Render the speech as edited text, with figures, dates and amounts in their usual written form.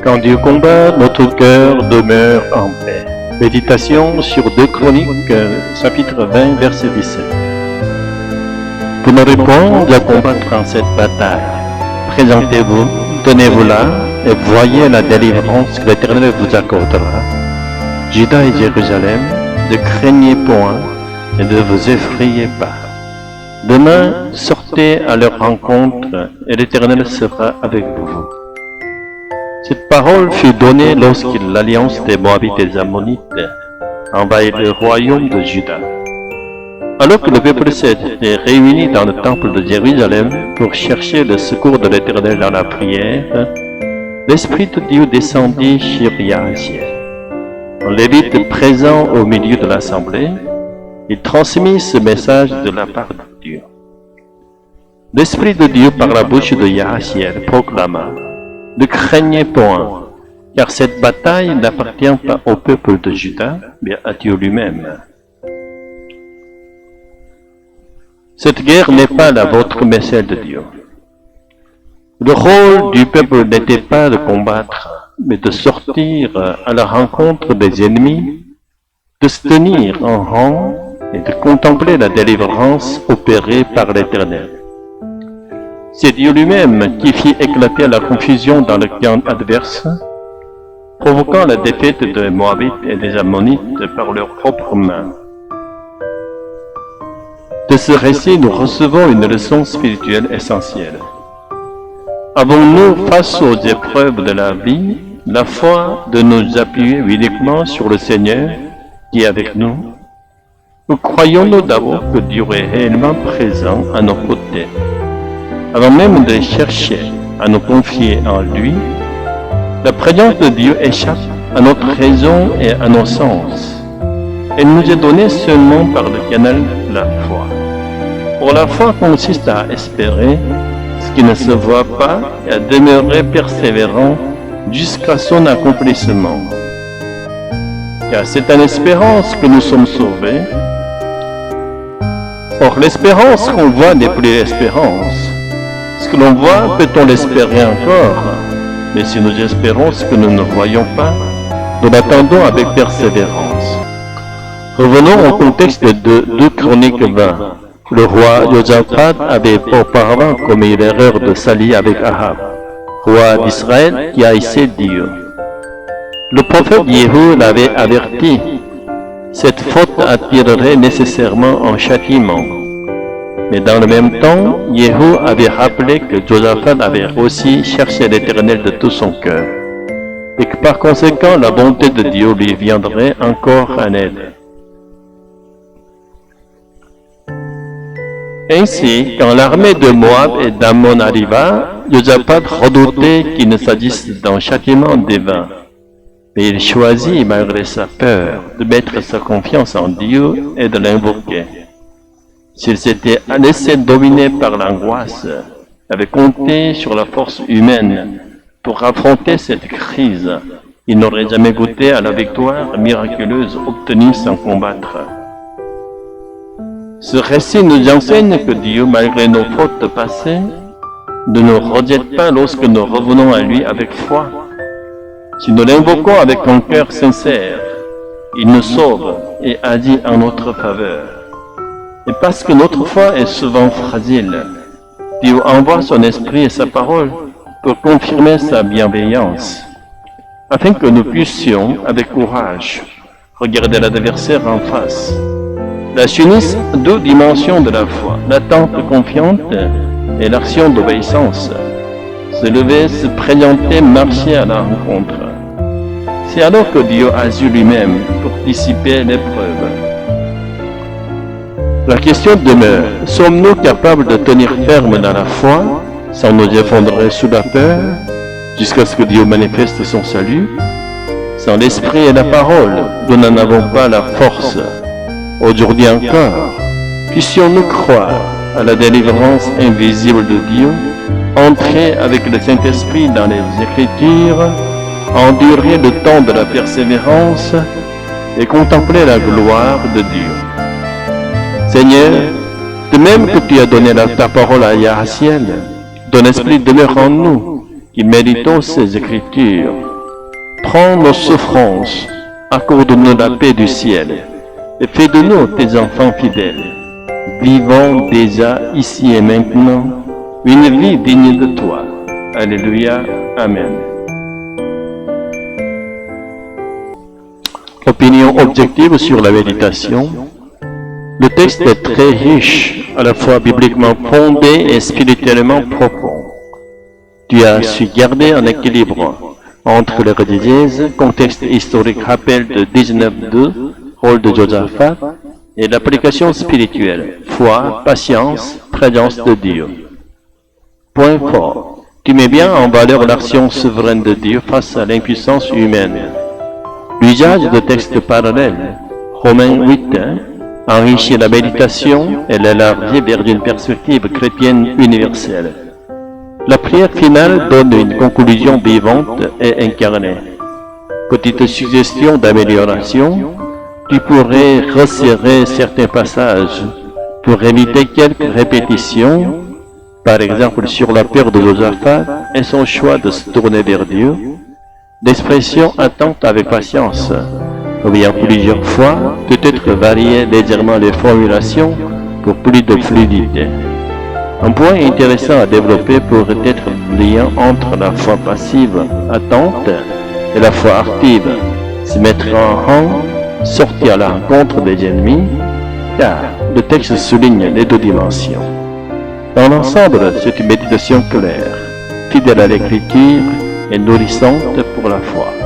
Quand Dieu combat, notre cœur demeure en paix. Méditation sur 2 Chroniques, chapitre 20, verset 17. Vous n'aurez point à combattre en cette bataille. Présentez-vous, tenez-vous là, et voyez la délivrance que l'Éternel vous accordera. Juda et Jérusalem, ne craignez point et ne vous effrayez pas. Demain, sortez à leur rencontre et l'Éternel sera avec vous. Cette parole fut donnée lorsque l'alliance des Moabites et des Ammonites envahit le royaume de Juda. Alors que le peuple s'était réuni dans le temple de Jérusalem pour chercher le secours de l'Éternel dans la prière, l'Esprit de Dieu descendit sur Yahaziel. Un lévite présent au milieu de l'assemblée, il transmit ce message de la part de Dieu. L'Esprit de Dieu par la bouche de Yahaziel proclama: ne craignez point, car cette bataille n'appartient pas au peuple de Juda, mais à Dieu lui-même. Cette guerre n'est pas la vôtre, mais celle de Dieu. Le rôle du peuple n'était pas de combattre, mais de sortir à la rencontre des ennemis, de se tenir en rang et de contempler la délivrance opérée par l'Éternel. C'est Dieu lui-même qui fit éclater la confusion dans le camp adverse, provoquant la défaite des Moabites et des Ammonites par leurs propres mains. De ce récit, nous recevons une leçon spirituelle essentielle. Avons-nous, face aux épreuves de la vie, la foi de nous appuyer uniquement sur le Seigneur qui est avec nous? Ou croyons-nous d'abord que Dieu est réellement présent à nos côtés? Avant même de chercher à nous confier en lui, la présence de Dieu échappe à notre raison et à nos sens. Elle nous est donnée seulement par le canal de la foi. Pour la foi consiste à espérer ce qui ne se voit pas et à demeurer persévérant jusqu'à son accomplissement. Car c'est en espérance que nous sommes sauvés. Or, l'espérance qu'on voit n'est plus l'espérance. Ce que l'on voit, peut-on l'espérer encore? Mais si nous espérons ce que nous ne voyons pas, nous l'attendons avec persévérance. Revenons au contexte de 2 Chroniques 20. Le roi Josaphat avait auparavant commis l'erreur de s'allier avec Ahab, roi d'Israël qui haïssait Dieu. Le prophète Jéhu l'avait averti. Cette faute attirerait nécessairement un châtiment. Mais dans le même temps, Jéhu avait rappelé que Josaphat avait aussi cherché l'Éternel de tout son cœur, et que par conséquent la bonté de Dieu lui viendrait encore en aide. Ainsi, quand l'armée de Moab et d'Ammon arriva, Josaphat redoutait qu'il ne s'agisse d'un châtiment divin. Mais il choisit, malgré sa peur, de mettre sa confiance en Dieu et de l'invoquer. S'il s'était laissé dominer par l'angoisse, avait compté sur la force humaine pour affronter cette crise, il n'aurait jamais goûté à la victoire miraculeuse obtenue sans combattre. Ce récit nous enseigne que Dieu, malgré nos fautes passées, ne nous rejette pas lorsque nous revenons à lui avec foi. Si nous l'invoquons avec un cœur sincère, il nous sauve et agit en notre faveur. Et parce que notre foi est souvent fragile, Dieu envoie son esprit et sa parole pour confirmer sa bienveillance, afin que nous puissions, avec courage, regarder l'adversaire en face. La s'unissent 2 dimensions de la foi, l'attente confiante et l'action d'obéissance. Se lever, se présenter, marcher à la rencontre. C'est alors que Dieu agit lui-même pour dissiper l'épreuve. La question demeure, sommes-nous capables de tenir ferme dans la foi, sans nous effondrer sous la peur, jusqu'à ce que Dieu manifeste son salut? Sans l'esprit et la parole, nous n'en avons pas la force. Aujourd'hui encore, puissions-nous croire à la délivrance invisible de Dieu, entrer avec le Saint-Esprit dans les Écritures, endurer le temps de la persévérance et contempler la gloire de Dieu. Seigneur, de même que tu as donné ta parole à Yahaziel, ton esprit demeure en nous, qui méditons ces Écritures Prends nos souffrances, accorde-nous la paix du ciel, et fais de nous tes enfants fidèles. Vivons déjà ici et maintenant une vie digne de toi. Alléluia. Amen. Opinion objective sur la méditation. Le texte est très riche, à la fois bibliquement fondé et spirituellement profond. Tu as su garder un équilibre entre le redisise, contexte historique rappel de 19.2, rôle de Josaphat, et l'application spirituelle, foi, patience, présence de Dieu. Point fort. Tu mets bien en valeur l'action souveraine de Dieu face à l'impuissance humaine. L'usage de textes parallèles, Romains 8.1, enrichit la méditation et l'élargit vers une perspective chrétienne universelle. La prière finale donne une conclusion vivante et incarnée. Petite suggestion d'amélioration, tu pourrais resserrer certains passages pour éviter quelques répétitions, par exemple sur la peur de Josaphat et son choix de se tourner vers Dieu, l'expression « attente avec patience » revient plusieurs fois, peut-être varier légèrement les formulations pour plus de fluidité. Un point intéressant à développer pourrait être le lien entre la foi passive, attente, et la foi active, se mettre en rang, sortir à la rencontre des ennemis, car le texte souligne les deux dimensions. Dans l'ensemble, c'est une méditation claire, fidèle à l'écriture et nourrissante pour la foi.